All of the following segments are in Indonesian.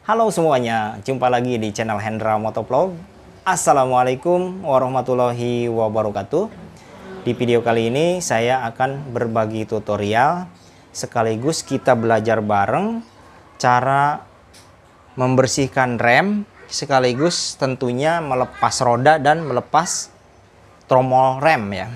Halo semuanya, jumpa lagi di channel Hendra Motovlog. Assalamualaikum warahmatullahi wabarakatuh. Di video kali ini saya akan berbagi tutorial sekaligus kita belajar bareng cara membersihkan rem sekaligus tentunya melepas roda dan melepas tromol rem ya.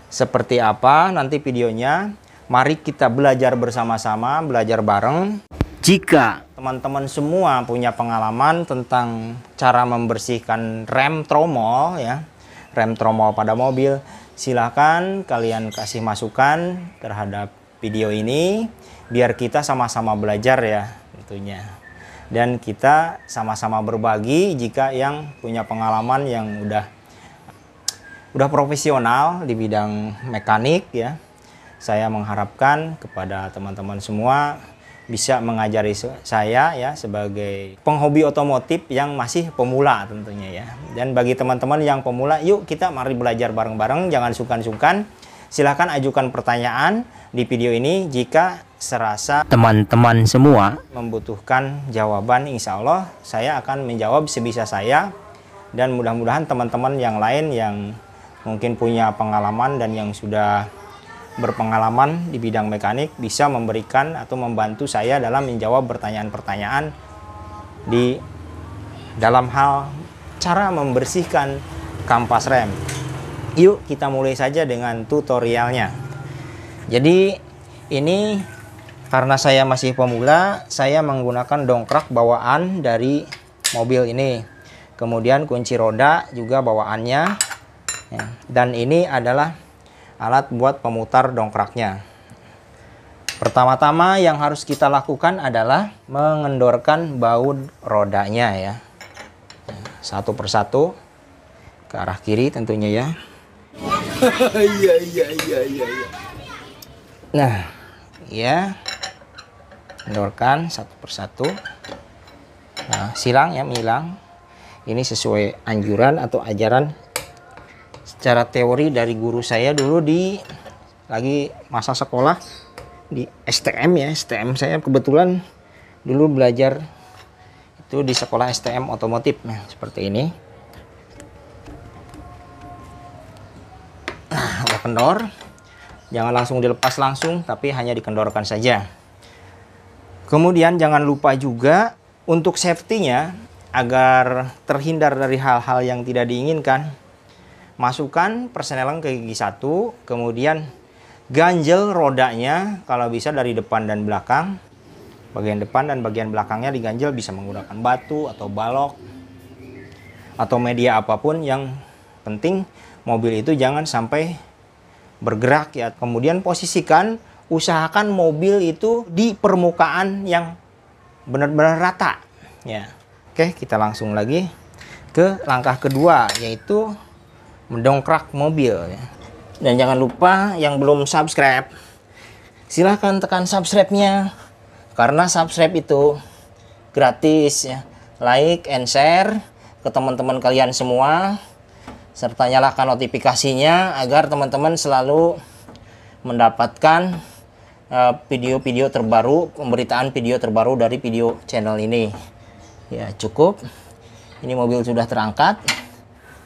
Seperti apa nanti videonya? Mari kita belajar bersama-sama, belajar bareng. Jika teman-teman semua punya pengalaman tentang cara membersihkan rem tromol ya, rem tromol pada mobil, silahkan kalian kasih masukan terhadap video ini biar kita sama-sama belajar ya tentunya. Dan kita sama-sama berbagi jika yang punya pengalaman yang udah profesional di bidang mekanik ya. Saya mengharapkan kepada teman-teman semua bisa mengajari saya ya sebagai penghobi otomotif yang masih pemula tentunya ya. Dan bagi teman-teman yang pemula, yuk kita mari belajar bareng-bareng, jangan sungkan-sungkan. Silahkan ajukan pertanyaan di video ini jika serasa teman-teman semua membutuhkan jawaban. Insya Allah saya akan menjawab sebisa saya, dan mudah-mudahan teman-teman yang lain yang mungkin punya pengalaman dan yang sudah berpengalaman di bidang mekanik bisa memberikan atau membantu saya dalam menjawab pertanyaan-pertanyaan di dalam hal cara membersihkan kampas rem. Yuk kita mulai saja dengan tutorialnya. Jadi ini karena saya masih pemula, saya menggunakan dongkrak bawaan dari mobil ini. Kemudian kunci roda juga bawaannya ya. Dan ini adalah alat buat pemutar dongkraknya. Pertama-tama yang harus kita lakukan adalah mengendorkan baut rodanya ya. Satu persatu ke arah kiri tentunya ya. Iya. Nah, ya. Endorkan satu persatu. Nah, silang ya, milang. Ini sesuai anjuran atau ajaran secara teori dari guru saya dulu lagi masa sekolah di STM ya. STM saya kebetulan dulu belajar itu di sekolah STM otomotif. Nah, seperti ini. Nah, udah kendor. Jangan langsung dilepas langsung, tapi hanya dikendorkan saja. Kemudian jangan lupa juga untuk safety-nya agar terhindar dari hal-hal yang tidak diinginkan. Masukkan persenelan ke gigi 1, kemudian ganjel rodanya kalau bisa dari depan dan belakang. Bagian depan dan bagian belakangnya diganjel, bisa menggunakan batu atau balok atau media apapun, yang penting mobil itu jangan sampai bergerak ya. Kemudian posisikan, usahakan mobil itu di permukaan yang benar-benar rata ya. Oke, kita langsung lagi ke langkah kedua, yaitu mendongkrak mobil ya. Dan jangan lupa yang belum subscribe, silahkan tekan subscribe-nya, karena subscribe itu gratis ya. Like and share ke teman-teman kalian semua, serta nyalakan notifikasinya agar teman-teman selalu mendapatkan video-video terbaru, pemberitaan video terbaru dari video channel ini ya. Cukup, ini mobil sudah terangkat,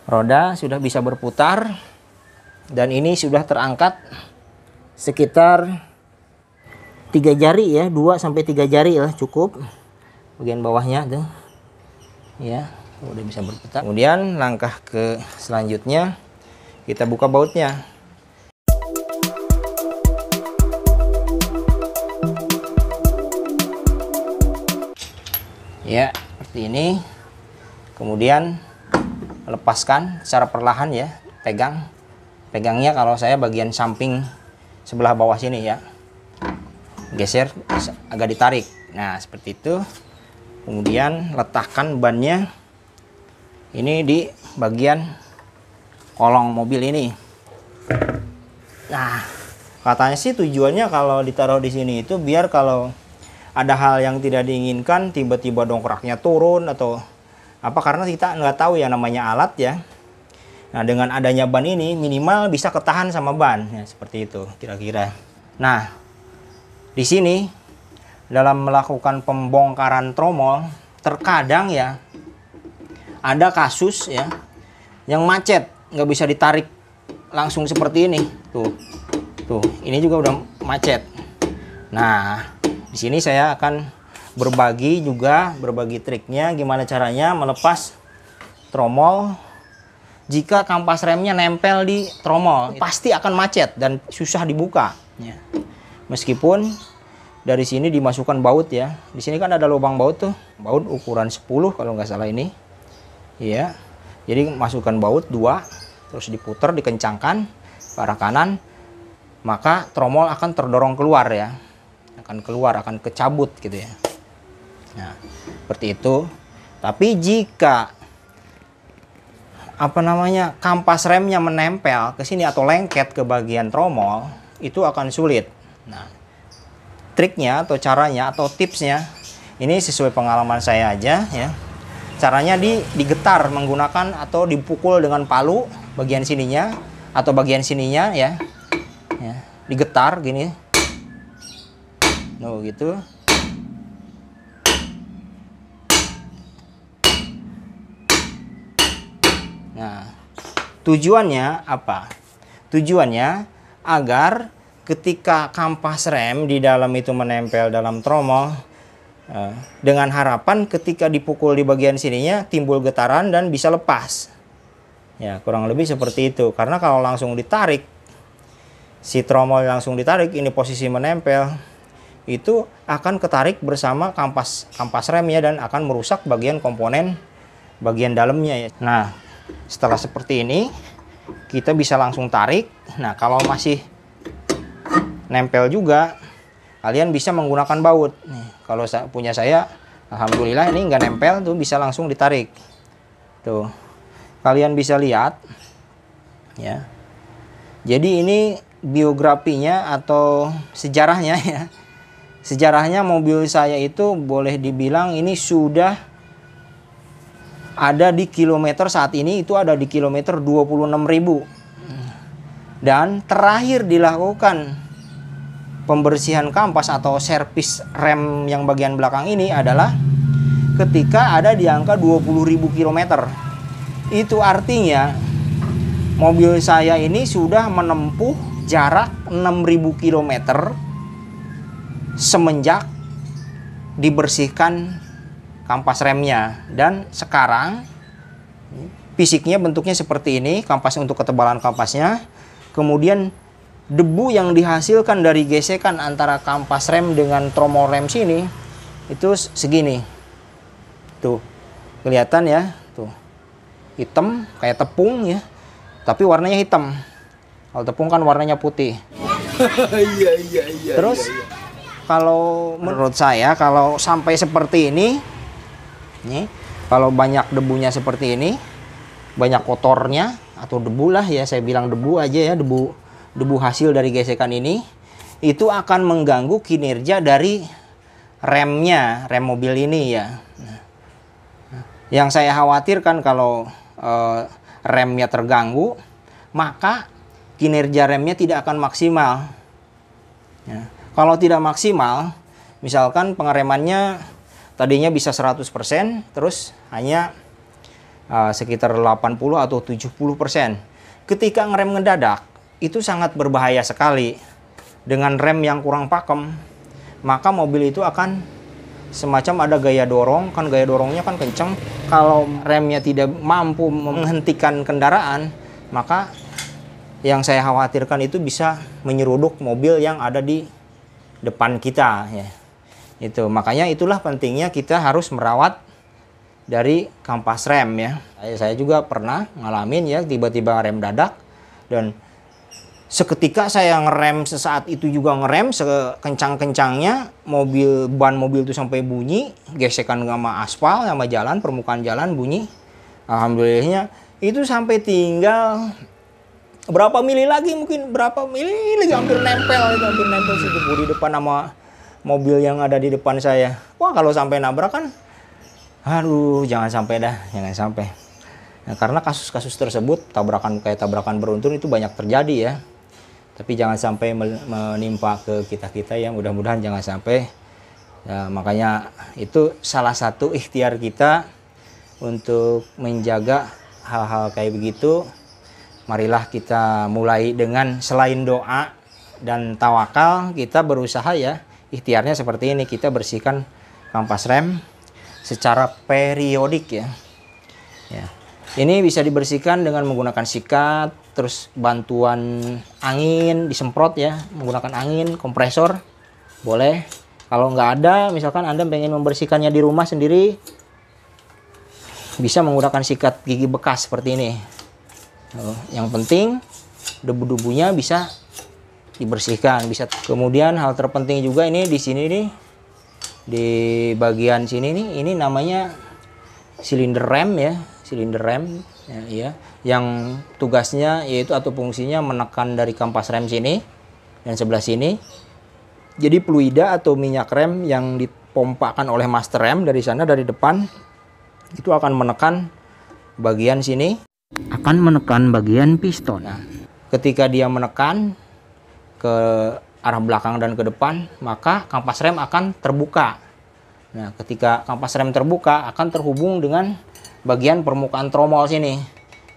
roda sudah bisa berputar, dan ini sudah terangkat sekitar 3 jari ya, 2 sampai 3 jari lah cukup. Bagian bawahnya tuh ya udah bisa berputar. Kemudian langkah ke selanjutnya, kita buka bautnya ya, seperti ini. Kemudian lepaskan secara perlahan ya, pegangnya kalau saya bagian samping sebelah bawah sini ya, geser agak ditarik. Nah, seperti itu. Kemudian letakkan bannya ini di bagian kolong mobil ini. Nah, katanya sih tujuannya kalau ditaruh di sini itu biar kalau ada hal yang tidak diinginkan, tiba-tiba dongkraknya turun atau apa, karena kita nggak tahu ya namanya alat ya. Nah, dengan adanya ban ini minimal bisa ketahan sama ban ya, seperti itu kira-kira. Nah, di sini dalam melakukan pembongkaran tromol, terkadang ya ada kasus ya yang macet, nggak bisa ditarik langsung seperti ini. Tuh, ini juga udah macet. Nah, di sini saya akan berbagi triknya gimana caranya melepas tromol jika kampas remnya nempel di tromol. Pasti akan macet dan susah dibuka. Ya. Meskipun dari sini dimasukkan baut ya. Di sini kan ada lubang baut tuh. Baut ukuran 10 kalau nggak salah ini. Iya. Jadi masukkan baut 2, terus diputar, dikencangkan ke arah kanan, maka tromol akan terdorong keluar ya. Akan keluar, akan kecabut gitu ya. Nah, seperti itu. Tapi jika kampas remnya menempel ke sini atau lengket ke bagian tromol, itu akan sulit. Nah, triknya atau caranya atau tipsnya ini sesuai pengalaman saya aja ya. Caranya digetar menggunakan atau dipukul dengan palu bagian sininya atau bagian sininya ya. Digetar gini. Nah, gitu. Nah, tujuannya apa? Tujuannya agar ketika kampas rem di dalam itu menempel dalam tromol, dengan harapan ketika dipukul di bagian sininya timbul getaran dan bisa lepas. Ya, kurang lebih seperti itu. Karena kalau langsung ditarik, si tromol langsung ditarik, ini posisi menempel, itu akan ketarik bersama kampas remnya dan akan merusak bagian komponen bagian dalamnya ya. Nah, setelah seperti ini kita bisa langsung tarik. Nah, kalau masih nempel juga, kalian bisa menggunakan baut. Nih, kalau punya saya, alhamdulillah ini nggak nempel tuh, bisa langsung ditarik. Tuh, kalian bisa lihat, ya. Jadi ini biografinya atau sejarahnya ya. Sejarahnya mobil saya itu boleh dibilang ini sudah ada di kilometer saat ini itu ada di kilometer 26.000. Dan terakhir dilakukan pembersihan kampas atau servis rem yang bagian belakang ini adalah ketika ada di angka 20.000 km. Itu artinya mobil saya ini sudah menempuh jarak 6.000 km semenjak dibersihkan kampas remnya. Dan sekarang fisiknya bentuknya seperti ini, kampas untuk ketebalan kampasnya. Kemudian debu yang dihasilkan dari gesekan antara kampas rem dengan tromol rem sini itu segini. Tuh, kelihatan ya, tuh. Hitam kayak tepung ya. Tapi warnanya hitam. Kalau tepung kan warnanya putih. Terus kalau menurut saya kalau sampai seperti ini, nih, kalau banyak debunya seperti ini, banyak kotornya atau debu lah ya, saya bilang debu aja ya, debu hasil dari gesekan ini, itu akan mengganggu kinerja dari remnya, rem mobil ini ya. Yang saya khawatirkan kalau remnya terganggu, maka kinerja remnya tidak akan maksimal. Ya. Kalau tidak maksimal, misalkan pengeremannya tadinya bisa 100%, terus hanya sekitar 80 atau 70%. Ketika ngerem ngedadak, itu sangat berbahaya sekali. Dengan rem yang kurang pakem, maka mobil itu akan semacam ada gaya dorong, kan gaya dorongnya kan kenceng. Kalau remnya tidak mampu menghentikan kendaraan, maka yang saya khawatirkan itu bisa menyeruduk mobil yang ada di depan kita ya. Itu makanya itulah pentingnya kita harus merawat dari kampas rem ya. Saya juga pernah ngalamin ya, tiba-tiba rem dadak dan seketika saya ngerem, sesaat itu juga ngerem sekencang-kencangnya, ban mobil itu sampai bunyi, gesekan sama aspal, sama jalan, permukaan jalan bunyi. Alhamdulillahnya itu sampai tinggal berapa mili lagi, mungkin berapa mili lagi hampir nempel situ di depan sama mobil yang ada di depan saya. Wah, kalau sampai nabrak kan, aduh, jangan sampai dah, jangan sampai. Nah, karena kasus-kasus tersebut kayak tabrakan beruntun itu banyak terjadi ya. Tapi jangan sampai menimpa ke kita-kita ya, mudah-mudahan jangan sampai. Ya, makanya itu salah satu ikhtiar kita untuk menjaga hal-hal kayak begitu. Marilah kita mulai dengan selain doa dan tawakal, kita berusaha ya, ikhtiarnya seperti ini, kita bersihkan kampas rem secara periodik ya. Ya. Ini bisa dibersihkan dengan menggunakan sikat, terus bantuan angin disemprot ya, menggunakan angin, kompresor boleh. Kalau nggak ada, misalkan Anda pengen membersihkannya di rumah sendiri, bisa menggunakan sikat gigi bekas seperti ini. Yang penting debu-debunya bisa dibersihkan, bisa. Kemudian hal terpenting juga ini di sini nih, di bagian sini nih, ini namanya silinder rem ya, silinder rem ya, yang tugasnya yaitu atau fungsinya menekan dari kampas rem sini dan sebelah sini. Jadi fluida atau minyak rem yang dipompakan oleh master rem dari sana, dari depan, itu akan menekan bagian sini, akan menekan bagian piston. Nah, ketika dia menekan ke arah belakang dan ke depan, maka kampas rem akan terbuka. Nah, ketika kampas rem terbuka, akan terhubung dengan bagian permukaan tromol sini,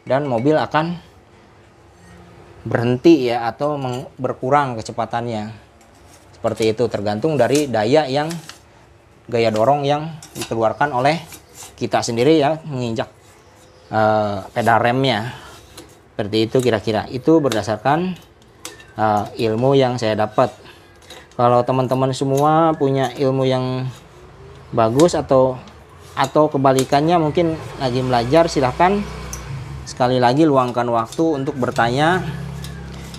dan mobil akan berhenti ya, atau berkurang kecepatannya. Seperti itu, tergantung dari gaya dorong yang dikeluarkan oleh kita sendiri ya, menginjak pedal remnya. Seperti itu kira-kira. Itu berdasarkan ilmu yang saya dapat. Kalau teman-teman semua punya ilmu yang bagus atau kebalikannya mungkin lagi belajar, silahkan sekali lagi luangkan waktu untuk bertanya.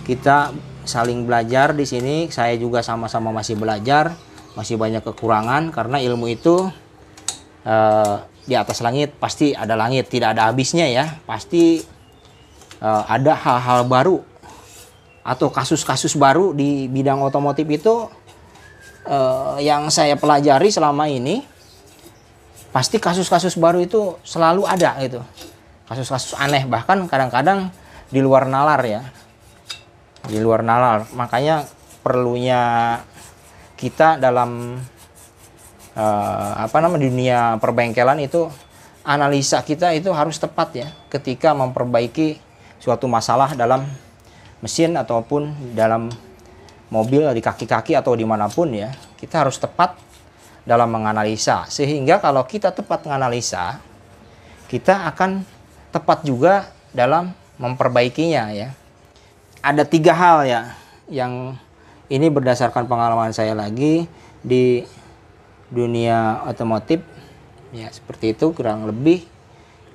Kita saling belajar di sini. Saya juga sama-sama masih belajar, masih banyak kekurangan, karena ilmu itu di atas langit pasti ada langit, tidak ada habisnya ya. Pasti ada hal-hal baru atau kasus-kasus baru di bidang otomotif itu yang saya pelajari selama ini. Pasti kasus-kasus baru itu selalu ada gitu, kasus-kasus aneh, bahkan kadang-kadang di luar nalar ya, di luar nalar. Makanya perlunya kita dalam dunia perbengkelan itu, analisa kita itu harus tepat ya, ketika memperbaiki suatu masalah dalam mesin ataupun dalam mobil, di kaki-kaki atau dimanapun ya, kita harus tepat dalam menganalisa. Sehingga kalau kita tepat menganalisa, kita akan tepat juga dalam memperbaikinya ya. Ada 3 hal ya, yang ini berdasarkan pengalaman saya lagi di dunia otomotif ya, seperti itu kurang lebih.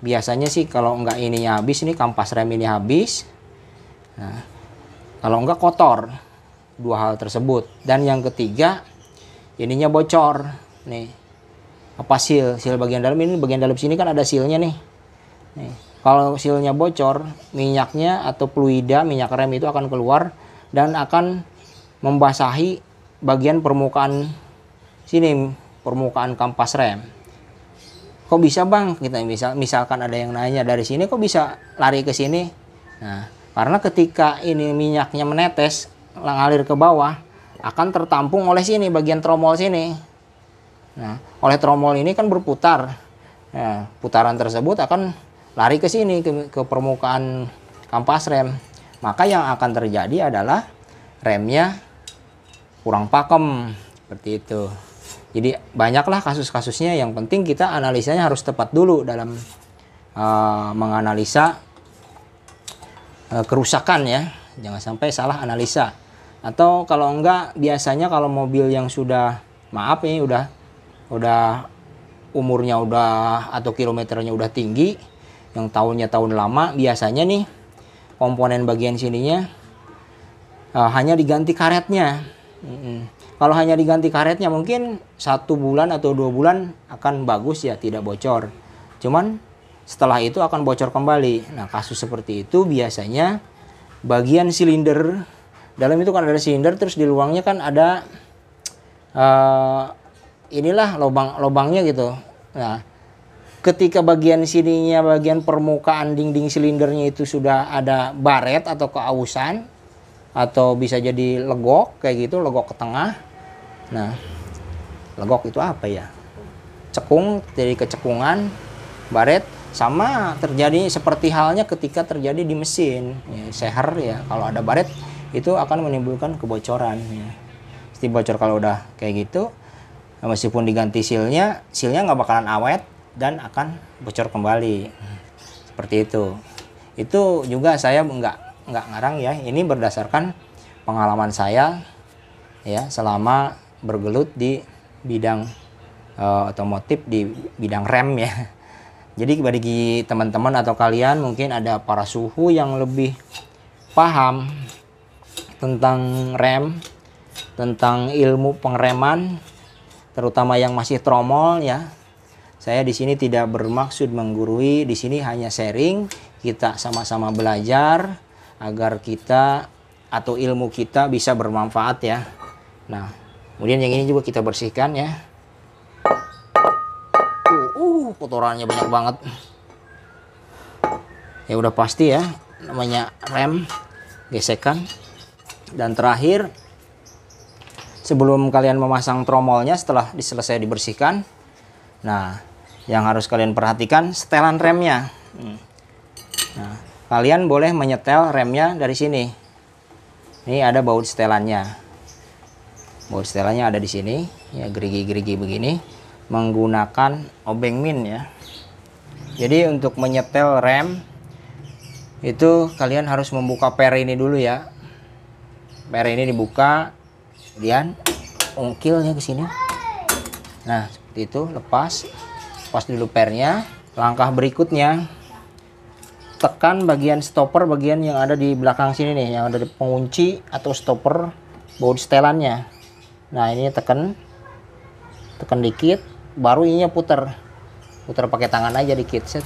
Biasanya sih kalau enggak ininya habis, ini kampas rem ini habis, nah, kalau enggak kotor, 2 hal tersebut. Dan yang ketiga, ininya bocor nih, apa seal bagian dalam ini, bagian dalam sini kan ada sealnya nih. Kalau sealnya bocor, minyaknya atau fluida minyak rem itu akan keluar dan akan membasahi bagian permukaan sini, permukaan kampas rem. Kok bisa bang? Kita misalkan ada yang nanya, dari sini kok bisa lari ke sini? Nah, karena ketika ini minyaknya menetes, ngalir ke bawah, akan tertampung oleh sini, bagian tromol sini. Nah, oleh tromol ini kan berputar. Nah, putaran tersebut akan lari ke sini, ke permukaan kampas rem. Maka yang akan terjadi adalah remnya kurang pakem, seperti itu. Jadi banyaklah kasus-kasusnya. Yang penting kita analisanya harus tepat dulu dalam menganalisa kerusakan ya. Jangan sampai salah analisa. Atau kalau enggak, biasanya kalau mobil yang sudah, maaf ini udah umurnya udah atau kilometernya udah tinggi, yang tahunnya tahun lama, biasanya nih komponen bagian sininya hanya diganti karetnya. Kalau hanya diganti karetnya mungkin 1 bulan atau 2 bulan akan bagus ya, tidak bocor. Cuman setelah itu akan bocor kembali. Nah, kasus seperti itu biasanya bagian silinder dalam itu kan ada silinder, terus di luangnya kan ada inilah lubangnya gitu. Nah, ketika bagian sininya, bagian permukaan dinding silindernya itu sudah ada baret atau keausan, atau bisa jadi legok kayak gitu, legok ke tengah. Nah, Legok itu apa ya? Cekung, jadi kecekungan, baret. Sama terjadi seperti halnya ketika terjadi di mesin ya, seher ya, kalau ada baret itu akan menimbulkan kebocoran ya. Pasti bocor kalau udah kayak gitu, meskipun diganti sealnya nggak bakalan awet dan akan bocor kembali seperti itu. Itu juga saya nggak ngarang ya, ini berdasarkan pengalaman saya ya selama bergelut di bidang otomotif, di bidang rem ya. Jadi bagi teman-teman atau kalian mungkin ada para suhu yang lebih paham tentang rem, tentang ilmu pengereman, terutama yang masih tromol ya. Saya di sini tidak bermaksud menggurui, di sini hanya sharing, kita sama-sama belajar agar kita atau ilmu kita bisa bermanfaat ya. Nah, kemudian yang ini juga kita bersihkan ya. Kotorannya banyak banget. Ya udah pasti ya, namanya rem, gesekan. Dan terakhir, sebelum kalian memasang tromolnya setelah selesai dibersihkan, nah yang harus kalian perhatikan setelan remnya. Nah, kalian boleh menyetel remnya dari sini. Ini ada baut setelannya. Baut setelannya ada di sini ya, gerigi-gerigi begini, menggunakan obeng min ya. Jadi untuk menyetel rem itu kalian harus membuka per ini dulu ya. Per ini dibuka, kemudian ungkilnya ke sini. Nah, seperti itu, lepas dulu pernya. Langkah berikutnya, tekan bagian stopper, bagian yang ada di belakang sini nih, yang ada di pengunci atau stopper baut setelannya. Nah, ini tekan dikit, baru ininya putar pakai tangan aja dikit, set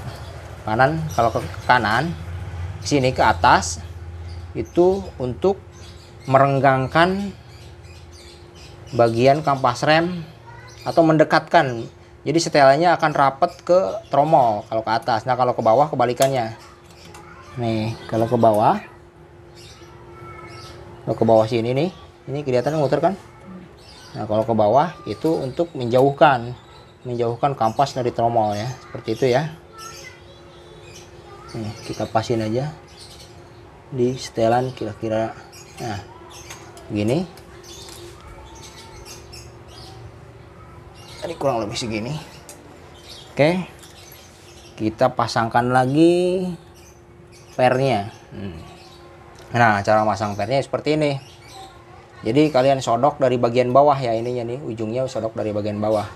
kanan. Kalau ke kanan, sini ke atas itu untuk merenggangkan bagian kampas rem atau mendekatkan, jadi setelannya akan rapat ke tromol kalau ke atas. Nah, kalau ke bawah kebalikannya nih, kalau ke bawah sini nih, ini kelihatan muter kan. Nah, kalau ke bawah itu untuk menjauhkan kampas dari tromol ya, seperti itu ya. Nih, kita pasin aja di setelan kira-kira, nah begini. Tadi kurang lebih segini. Oke, kita pasangkan lagi pernya. Nah, cara masang pernya seperti ini. Jadi kalian sodok dari bagian bawah ya, ininya nih, ujungnya sodok dari bagian bawah.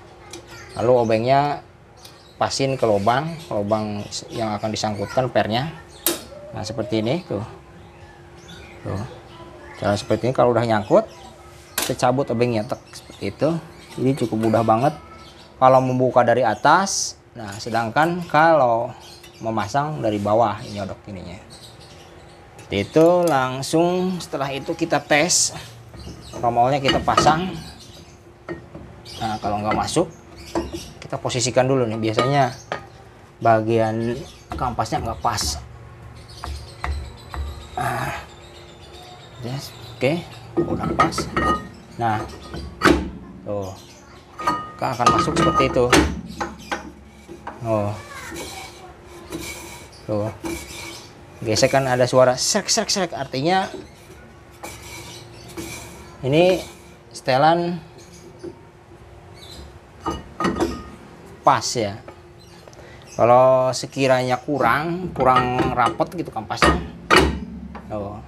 Lalu obengnya pasin ke lubang yang akan disangkutkan pernya. Nah, seperti ini tuh. Cara seperti ini. Kalau udah nyangkut, kita cabut obengnya, seperti itu. Jadi cukup mudah banget kalau membuka dari atas. Nah, sedangkan kalau memasang dari bawah, ini nyodok ininya. Seperti itu. Langsung setelah itu kita tes tromolnya, kita pasang. Nah, kalau nggak masuk, kita posisikan dulu nih. Biasanya bagian kampasnya nggak pas. Yes, oke, udah pas. Nah, tuh, akan masuk seperti itu. Tuh, gesek kan ada suara srek, artinya ini setelan pas ya. Kalau sekiranya kurang rapet gitu kampasnya, tuh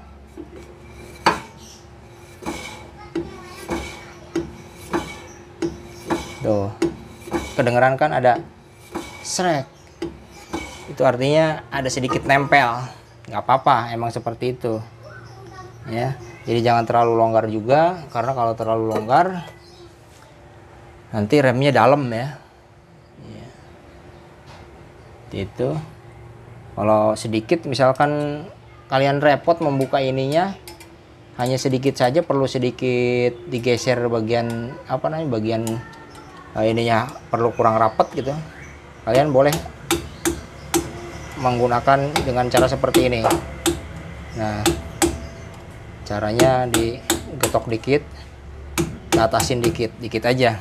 kedengeran kan ada srek, itu artinya ada sedikit nempel. Nggak apa-apa, emang seperti itu ya. Jadi jangan terlalu longgar juga, karena kalau terlalu longgar nanti remnya dalam ya. Itu kalau sedikit, misalkan kalian repot membuka ininya, hanya sedikit saja, perlu sedikit digeser bagian bagian ininya perlu kurang rapat gitu, kalian boleh menggunakan dengan cara seperti ini. Nah, caranya digetok dikit, atasin dikit aja.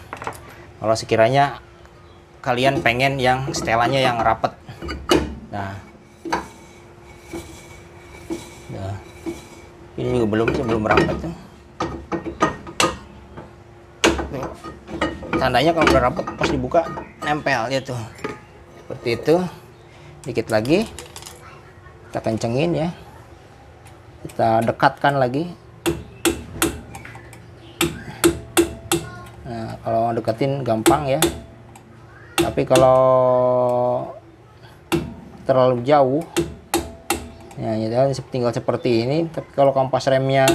Kalau sekiranya kalian pengen yang setelannya yang rapet. Nah, ini juga belum rapet tuh. Tandanya kalau udah rapet pas dibuka nempel dia tuh. Seperti itu. Dikit lagi kita kencengin ya. Kita dekatkan lagi. Nah, kalau deketin gampang ya. Tapi kalau terlalu jauh, ya tinggal seperti ini. Tapi kalau kampas remnya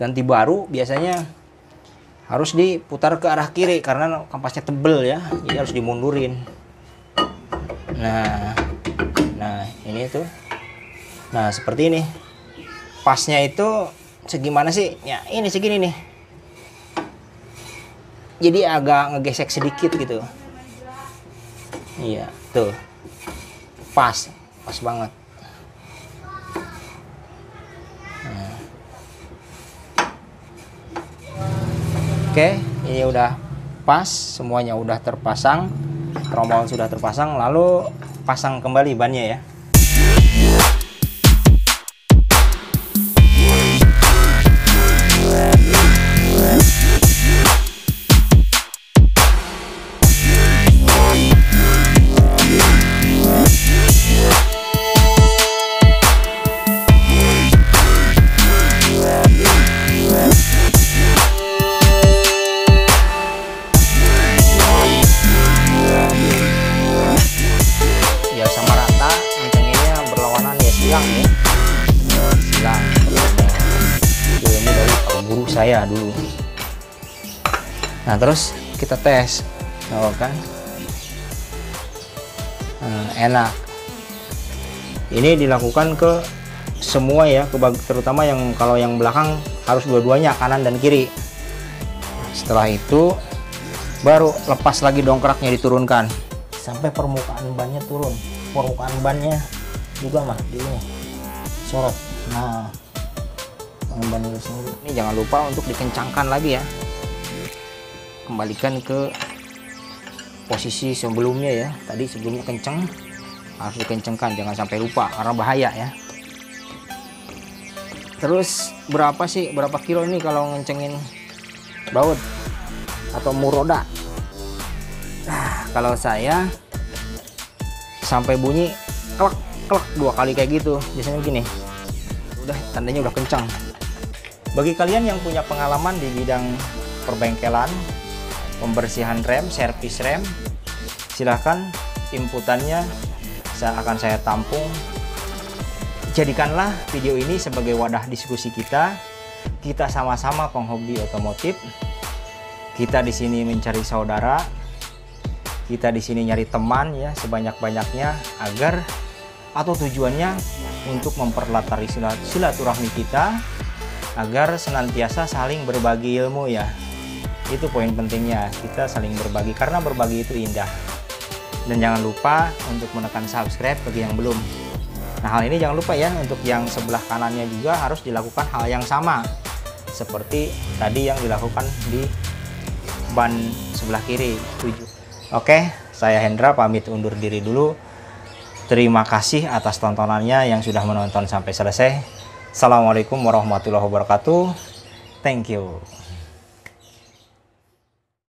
ganti baru, biasanya harus diputar ke arah kiri karena kampasnya tebel ya. Jadi harus dimundurin. Nah ini tuh. Nah seperti ini. Pasnya itu segimana sih? Ya ini segini nih. Jadi agak ngegesek sedikit gitu. Iya, tuh. Pas banget. Nah. Oke, ini udah pas, semuanya udah terpasang. Tromol sudah terpasang, lalu pasang kembali bannya ya. Saya dulu. Nah terus kita tes, oh kan, enak. Ini dilakukan ke semua ya, terutama yang kalau yang belakang harus dua-duanya, kanan dan kiri. Setelah itu baru lepas lagi dongkraknya, diturunkan sampai permukaan bannya turun. Permukaan bannya juga mah di ini sorot. Nah ini jangan lupa untuk dikencangkan lagi ya, kembalikan ke posisi sebelumnya ya. Tadi sebelumnya kenceng, harus dikencengkan, jangan sampai lupa karena bahaya ya. Terus berapa kilo ini kalau ngencengin baut atau muroda? Nah kalau saya sampai bunyi klek klek 2 kali kayak gitu, biasanya gini, udah tandanya udah kencang. Bagi kalian yang punya pengalaman di bidang perbengkelan, pembersihan rem, servis rem, silahkan inputannya akan saya tampung. Jadikanlah video ini sebagai wadah diskusi kita. Kita sama-sama penghobi otomotif. Kita di sini mencari saudara. Kita di sini nyari teman ya sebanyak-banyaknya, agar atau tujuannya untuk memperlatari silaturahmi kita, agar senantiasa saling berbagi ilmu ya. Itu poin pentingnya, kita saling berbagi karena berbagi itu indah. Dan jangan lupa untuk menekan subscribe bagi yang belum. Nah hal ini jangan lupa ya, untuk yang sebelah kanannya juga harus dilakukan hal yang sama seperti tadi yang dilakukan di ban sebelah kiri. Oke, saya Hendra pamit undur diri dulu. Terima kasih atas tontonannya yang sudah menonton sampai selesai. Assalamualaikum warahmatullahi wabarakatuh. Thank you.